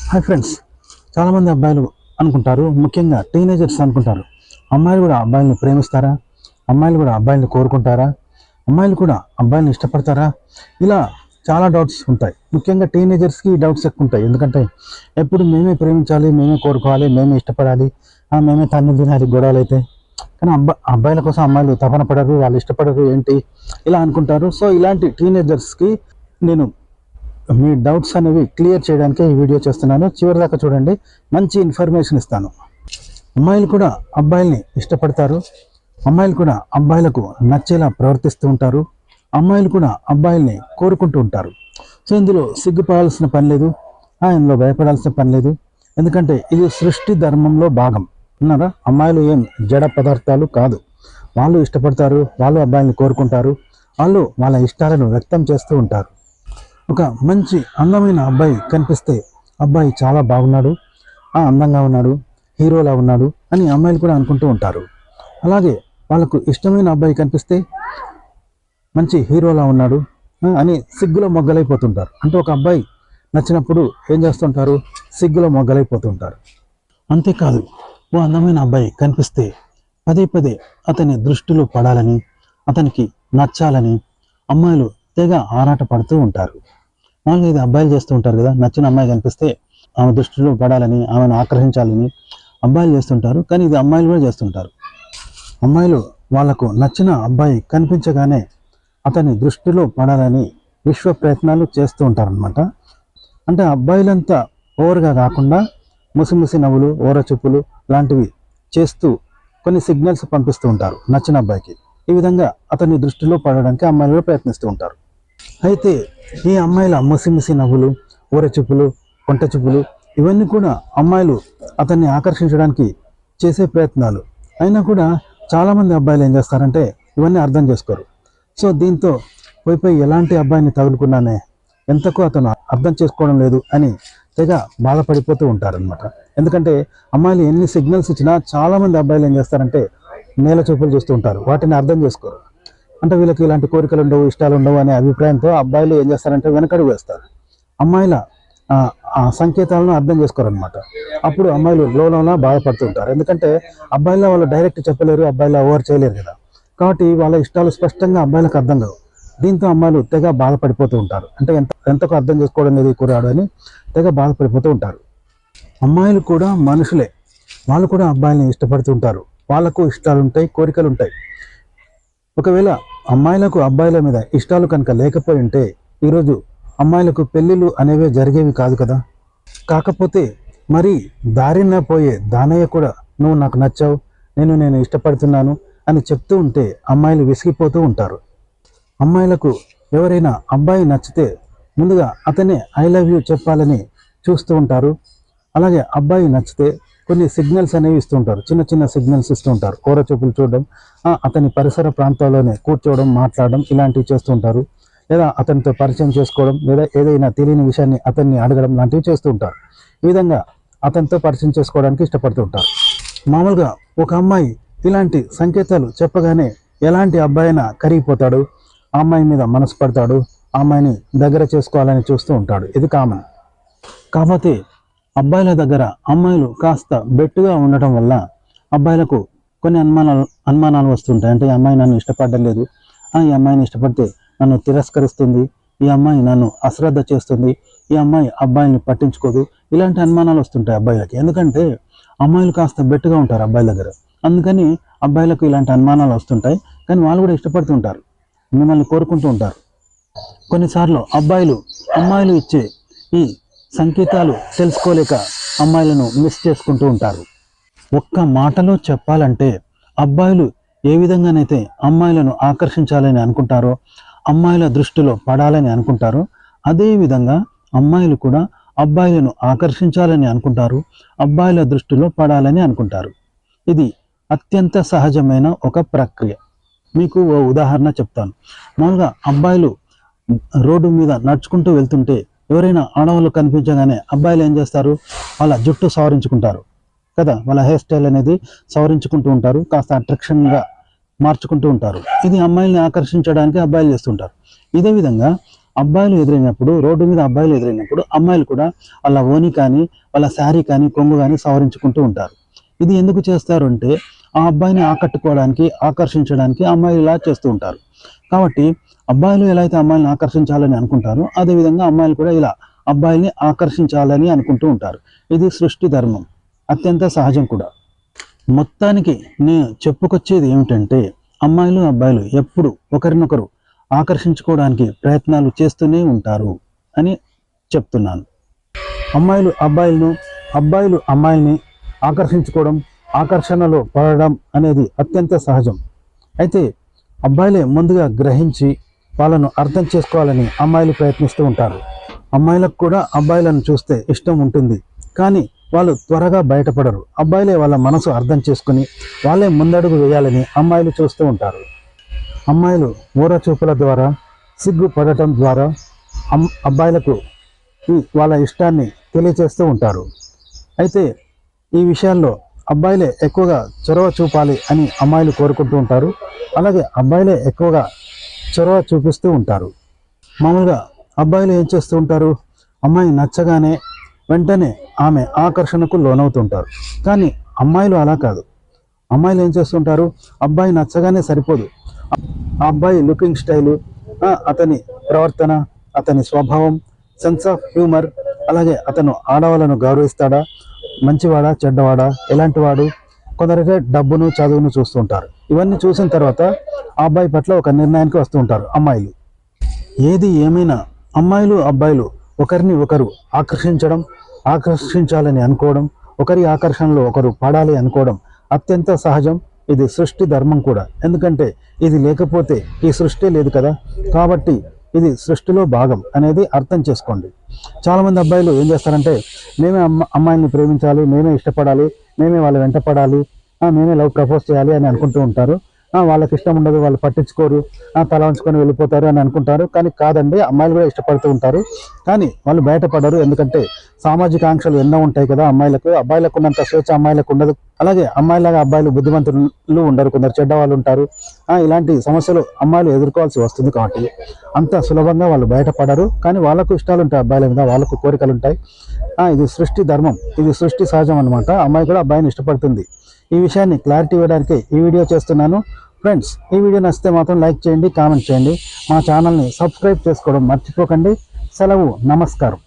Hi friends, చాలామంది అబ్బాయిలు అనుకుంటారు, ముఖ్యంగా టీనేజర్స్ అనుకుంటారు, అమ్మాయిలు కూడా అబ్బాయిల్ని ప్రేమిస్తారా, అమ్మాయిలు కూడా అబ్బాయిల్ని కోరుకుంటారా, అమ్మాయిలు కూడా అబ్బాయిల్ని ఇష్టపడతారా? ఇలా చాలా డౌట్స్ ఉంటాయి. ముఖ్యంగా టీనేజర్స్కి డౌట్స్ ఎక్కువ ఉంటాయి. ఎందుకంటే ఎప్పుడు మేమే ప్రేమించాలి, మేమే కోరుకోవాలి, మేమే ఇష్టపడాలి, మేమే తన్నులు తినాలి గొడవలు అయితే. కానీ అబ్బాయిల కోసం అమ్మాయిలు తపన పడరు, వాళ్ళు ఇష్టపడరు ఏంటి ఇలా అనుకుంటారు. సో ఇలాంటి టీనేజర్స్కి నేను మీ డౌట్స్ అనేవి క్లియర్ చేయడానికి ఈ వీడియో చేస్తున్నాను. చివరి దాకా చూడండి, మంచి ఇన్ఫర్మేషన్ ఇస్తాను. అమ్మాయిలు కూడా అబ్బాయిల్ని ఇష్టపడతారు, అమ్మాయిలు కూడా అబ్బాయిలకు నచ్చేలా ప్రవర్తిస్తూ ఉంటారు, అమ్మాయిలు కూడా అబ్బాయిల్ని కోరుకుంటూ ఉంటారు. సో ఇందులో సిగ్గుపడాల్సిన పని లేదు, ఇందులో భయపడాల్సిన పని లేదు. ఎందుకంటే ఇది సృష్టి ధర్మంలో భాగం. అన్నారా, అమ్మాయిలు ఏం జడ పదార్థాలు కాదు. వాళ్ళు ఇష్టపడతారు, వాళ్ళు అబ్బాయిల్ని కోరుకుంటారు, వాళ్ళు వాళ్ళ ఇష్టాలను వ్యక్తం చేస్తూ ఉంటారు. ఒక మంచి అందమైన అబ్బాయి కనిపిస్తే అబ్బాయి చాలా బాగున్నాడు, అందంగా ఉన్నాడు, హీరోలా ఉన్నాడు అని అమ్మాయిలు కూడా అనుకుంటూ ఉంటారు. అలాగే వాళ్ళకు ఇష్టమైన అబ్బాయి కనిపిస్తే మంచి హీరోలా ఉన్నాడు అని సిగ్గులో మొగ్గలైపోతుంటారు. అంటే ఒక అబ్బాయి నచ్చినప్పుడు ఏం చేస్తుంటారు, సిగ్గులో మొగ్గలైపోతుంటారు. అంతేకాదు, ఓ అందమైన అబ్బాయి కనిపిస్తే పదే పదే అతని దృష్టిలో పడాలని, అతనికి నచ్చాలని అమ్మాయిలు తెగ ఆరాట పడుతూ ఉంటారు. మామూలుగా ఇది అబ్బాయిలు చేస్తూ ఉంటారు కదా, నచ్చిన అమ్మాయి కనిపిస్తే ఆమె దృష్టిలో పడాలని, ఆమెను ఆకర్షించాలని అబ్బాయిలు చేస్తుంటారు. కానీ ఇది అమ్మాయిలు కూడా చేస్తుంటారు. అమ్మాయిలు వాళ్ళకు నచ్చిన అబ్బాయి కనిపించగానే అతని దృష్టిలో పడాలని విశ్వ ప్రయత్నాలు చేస్తూ ఉంటారనమాట. అంటే అబ్బాయిలంతా ఓవర్గా కాకుండా ముసిముసి నవ్వులు, ఓర చూపులు లాంటివి చేస్తూ కొన్ని సిగ్నల్స్ పంపిస్తూ ఉంటారు నచ్చిన అబ్బాయికి. ఈ విధంగా అతని దృష్టిలో పడడానికి అమ్మాయిలు కూడా ప్రయత్నిస్తూ ఉంటారు. అయితే ఈ అమ్మాయిల ముసిముసి నవ్వులు, ఊర చూపులు, కొంట చూపులు ఇవన్నీ కూడా అమ్మాయిలు అతన్ని ఆకర్షించడానికి చేసే ప్రయత్నాలు. అయినా కూడా చాలామంది అబ్బాయిలు ఏం చేస్తారంటే ఇవన్నీ అర్థం చేసుకోరు. సో దీంతో పోయిపోయి ఎలాంటి అబ్బాయిని తగులుకున్నానే, ఎంతకు అతను అర్థం చేసుకోవడం లేదు అని తెగ బాధపడిపోతూ ఉంటారనమాట. ఎందుకంటే అమ్మాయిలు ఎన్ని సిగ్నల్స్ ఇచ్చినా చాలామంది అబ్బాయిలు ఏం చేస్తారంటే నేల చూపులు చూస్తూ ఉంటారు, వాటిని అర్థం చేసుకోరు. అంటే వీళ్ళకి ఇలాంటి కోరికలు ఉండవు, ఇష్టాలు ఉండవు అనే అభిప్రాయంతో అబ్బాయిలు ఏం చేస్తారంటే వెనకడుగు వేస్తారు. అమ్మాయిల ఆ సంకేతాలను అర్థం చేసుకోరనమాట. అప్పుడు అమ్మాయిలు లోన బాధపడుతుంటారు. ఎందుకంటే అబ్బాయిలా వాళ్ళు డైరెక్ట్ చెప్పలేరు, అబ్బాయిలా ఓవర్ చేయలేరు కదా. కాబట్టి వాళ్ళ ఇష్టాలు స్పష్టంగా అబ్బాయిలకు అర్థం కావు. దీంతో అమ్మాయిలు తెగ బాధపడిపోతూ ఉంటారు. అంటే ఎంతకు అర్థం చేసుకోవడం లేదు కుర్రాడు అని తెగ బాధపడిపోతూ ఉంటారు. అమ్మాయిలు కూడా మనుషులే, వాళ్ళు కూడా అబ్బాయిల్ని ఇష్టపడుతూ ఉంటారు. వాళ్ళకు ఇష్టాలు ఉంటాయి, కోరికలు ఉంటాయి. ఒకవేళ అమ్మాయిలకు అబ్బాయిల మీద ఇష్టాలు కనుక లేకపోయి ఉంటే ఈరోజు అమ్మాయిలకు పెళ్ళిళ్ళు అనేవి జరిగేవి కాదు కదా. కాకపోతే మరి దారిన పోయే దానయ్య కూడా నువ్వు నాకు నచ్చావు, నేను ఇష్టపడుతున్నాను అని చెప్తూ ఉంటే అమ్మాయిలు విసిగిపోతూ ఉంటారు. అమ్మాయిలకు ఎవరైనా అబ్బాయి నచ్చితే ముందుగా అతనే ఐ లవ్ యూ చెప్పాలని చూస్తూ ఉంటారు. అలాగే అబ్బాయి నచ్చితే కొన్ని సిగ్నల్స్ అనేవి ఇస్తూ ఉంటారు, చిన్న చిన్న సిగ్నల్స్ ఇస్తూ ఉంటారు. కూర చూపులు చూడడం, అతని పరిసర ప్రాంతాల్లోనే కూర్చోవడం, మాట్లాడడం ఇలాంటివి చేస్తూ ఉంటారు. లేదా అతనితో పరిచయం చేసుకోవడం, లేదా ఏదైనా తెలియని విషయాన్ని అతన్ని అడగడం లాంటివి చేస్తూ ఉంటారు. ఈ విధంగా అతనితో పరిచయం చేసుకోవడానికి ఇష్టపడుతూ ఉంటారు. మామూలుగా ఒక అమ్మాయి ఇలాంటి సంకేతాలు చెప్పగానే ఎలాంటి అబ్బాయి అయినా కరిగిపోతాడు, ఆ అమ్మాయి మీద మనసు పడతాడు, ఆ అమ్మాయిని దగ్గర చేసుకోవాలని చూస్తూ ఉంటాడు. ఇది కామన్. కాకపోతే అబ్బాయిల దగ్గర అమ్మాయిలు కాస్త బెట్టుగా ఉండటం వల్ల అబ్బాయిలకు కొన్ని అనుమానాలు వస్తుంటాయి. అంటే ఈ అమ్మాయి నన్ను ఇష్టపడడం లేదు, ఈ అమ్మాయిని ఇష్టపడితే నన్ను తిరస్కరిస్తుంది, ఈ అమ్మాయి నన్ను అశ్రద్ధ చేస్తుంది, ఈ అమ్మాయి అబ్బాయిని పట్టించుకోదు, ఇలాంటి అనుమానాలు వస్తుంటాయి అబ్బాయిలకి. ఎందుకంటే అమ్మాయిలు కాస్త బెట్టుగా ఉంటారు అబ్బాయిల దగ్గర, అందుకని అబ్బాయిలకు ఇలాంటి అనుమానాలు వస్తుంటాయి. కానీ వాళ్ళు కూడా ఇష్టపడుతుంటారు, మిమ్మల్ని కోరుకుంటూ ఉంటారు. కొన్నిసార్లు అమ్మాయిలు ఇచ్చే ఈ సంకేతాలు తెలుసుకోలేక అమ్మాయిలను మిస్ చేసుకుంటూ ఉంటారు. ఒక్క మాటలో చెప్పాలంటే అబ్బాయిలు ఏ విధంగానైతే అమ్మాయిలను ఆకర్షించాలని అనుకుంటారో, అమ్మాయిల దృష్టిలో పడాలని అనుకుంటారో, అదే విధంగా అమ్మాయిలు కూడా అబ్బాయిలను ఆకర్షించాలని అనుకుంటారు, అబ్బాయిల దృష్టిలో పడాలని అనుకుంటారు. ఇది అత్యంత సహజమైన ఒక ప్రక్రియ. మీకు ఓ ఉదాహరణ చెప్తాను. మామూలుగా అబ్బాయిలు రోడ్డు మీద నడుచుకుంటూ వెళ్తుంటే ఎవరైనా ఆడవాళ్ళు కనిపించగానే అబ్బాయిలు ఏం చేస్తారు, వాళ్ళ జుట్టు సవరించుకుంటారు కదా, వాళ్ళ హెయిర్ స్టైల్ అనేది సవరించుకుంటూ ఉంటారు, కాస్త అట్రాక్షన్గా మార్చుకుంటూ ఉంటారు. ఇది అమ్మాయిల్ని ఆకర్షించడానికి అబ్బాయిలు చేస్తుంటారు. ఇదే విధంగా అబ్బాయిలు ఎదురైనప్పుడు, రోడ్డు మీద అబ్బాయిలు ఎదురైనప్పుడు అమ్మాయిలు కూడా వాళ్ళ ఓని కానీ వాళ్ళ శారీ కానీ కొంగు కానీ సవరించుకుంటూ ఉంటారు. ఇది ఎందుకు చేస్తారు అంటే ఆ అబ్బాయిని ఆకట్టుకోవడానికి, ఆకర్షించడానికి అమ్మాయిలు ఇలా చేస్తూ ఉంటారు. కాబట్టి అబ్బాయిలు ఎలా అయితే అమ్మాయిలను ఆకర్షించాలని అనుకుంటారో అదేవిధంగా అమ్మాయిలు కూడా ఇలా అబ్బాయిల్ని ఆకర్షించాలని అనుకుంటూ ఉంటారు. ఇది సృష్టి ధర్మం, అత్యంత సహజం కూడా. మొత్తానికి నేను చెప్పుకొచ్చేది ఏమిటంటే అమ్మాయిలు అబ్బాయిలు ఎప్పుడు ఒకరినొకరు ఆకర్షించుకోవడానికి ప్రయత్నాలు చేస్తూనే ఉంటారు అని చెప్తున్నాను. అమ్మాయిలు అబ్బాయిలను, అబ్బాయిలు అమ్మాయిల్ని ఆకర్షించుకోవడం, ఆకర్షణలో పడడం అనేది అత్యంత సహజం. అయితే అబ్బాయిలే ముందుగా గ్రహించి వాళ్ళను అర్థం చేసుకోవాలని అమ్మాయిలు ప్రయత్నిస్తూ ఉంటారు. అమ్మాయిలకు కూడా అబ్బాయిలను చూస్తే ఇష్టం ఉంటుంది, కానీ వాళ్ళు త్వరగా బయటపడరు. అబ్బాయిలే వాళ్ళ మనసు అర్థం చేసుకుని వాళ్ళే ముందడుగు వేయాలని అమ్మాయిలు చూస్తూ ఉంటారు. అమ్మాయిలు ఊర చూపుల ద్వారా, సిగ్గుపడటం ద్వారా అబ్బాయిలకు వాళ్ళ ఇష్టాన్ని తెలియచేస్తూ ఉంటారు. అయితే ఈ విషయాల్లో అబ్బాయిలే ఎక్కువగా చొరవ చూపాలి అని అమ్మాయిలు కోరుకుంటూ ఉంటారు. అలాగే అబ్బాయిలే ఎక్కువగా చొరవ చూపిస్తూ ఉంటారు. మామూలుగా అబ్బాయిలు ఏం చేస్తూ ఉంటారు, అమ్మాయి నచ్చగానే వెంటనే ఆమె ఆకర్షణకు లోనవుతుంటారు. కానీ అమ్మాయిలు అలా కాదు. అమ్మాయిలు ఏం చేస్తుంటారు, అబ్బాయి నచ్చగానే సరిపోదు, ఆ అబ్బాయి లుకింగ్ స్టైలు, అతని ప్రవర్తన, అతని స్వభావం, సెన్స్ ఆఫ్ హ్యూమర్, అలాగే అతను ఆడవాళ్ళను గౌరవిస్తాడా, మంచివాడా చెడ్డవాడా, ఎలాంటి వాడు, కొందరైతే డబ్బును చదువును చూస్తూ ఉంటారు. ఇవన్నీ చూసిన తర్వాత ఆ అబ్బాయి పట్ల ఒక నిర్ణయానికి వస్తూ ఉంటారు అమ్మాయిలు. ఏది ఏమైనా అమ్మాయిలు అబ్బాయిలు ఒకరిని ఒకరు ఆకర్షించాలని అనుకోవడం, ఒకరి ఆకర్షణలో ఒకరు పడాలి అనుకోవడం అత్యంత సహజం. ఇది సృష్టి ధర్మం కూడా. ఎందుకంటే ఇది లేకపోతే ఈ సృష్టి లేదు కదా. కాబట్టి ఇది సృష్టిలో భాగం అనేది అర్థం చేసుకోండి. చాలామంది అబ్బాయిలు ఏం చేస్తారంటే మేమే అమ్మాయిని ప్రేమించాలి, మేమే ఇష్టపడాలి, మేమే వాళ్ళ వెంట పడాలి, మేమే లవ్ ప్రపోజ్ చేయాలి అని అనుకుంటూ ఉంటారు. వాళ్ళకి ఇష్టం ఉండదు, వాళ్ళు పట్టించుకోరు, తల ఉంచుకొని వెళ్ళిపోతారు అని అనుకుంటారు. కానీ కాదండి, అమ్మాయిలు కూడా ఇష్టపడుతూ ఉంటారు, కానీ వాళ్ళు బయటపడరు. ఎందుకంటే సామాజిక ఆంక్షలు ఎన్నో ఉంటాయి కదా అమ్మాయిలకు. అబ్బాయిలకు ఉన్నంత స్వేచ్ఛ అమ్మాయిలకు ఉండదు. అలాగే అమ్మాయిలాగా అబ్బాయిలు బుద్ధిమంతులు ఉండరు, కొందరు చెడ్డవాళ్ళు ఉంటారు. ఇలాంటి సమస్యలు అమ్మాయిలు ఎదుర్కోవాల్సి వస్తుంది. కాబట్టి అంత సులభంగా వాళ్ళు బయటపడరు. కానీ వాళ్ళకు ఇష్టాలు ఉంటాయి, అబ్బాయిల మీద వాళ్ళకు కోరికలు ఉంటాయి. ఇది సృష్టి ధర్మం, ఇది సృష్టి సహజం అనమాట. అమ్మాయి కూడా అబ్బాయిని ఇష్టపడుతుంది. ఈ విషయాన్ని క్లారిటీ ఇవ్వడానికి ఈ వీడియో చేస్తున్నాను. ఫ్రెండ్స్, ఈ వీడియో నచ్చితే మాత్రం లైక్ చేయండి, కామెంట్ చేయండి. మా ఛానల్ని సబ్స్క్రైబ్ చేసుకోవడం మర్చిపోకండి. సెలవు, నమస్కారం.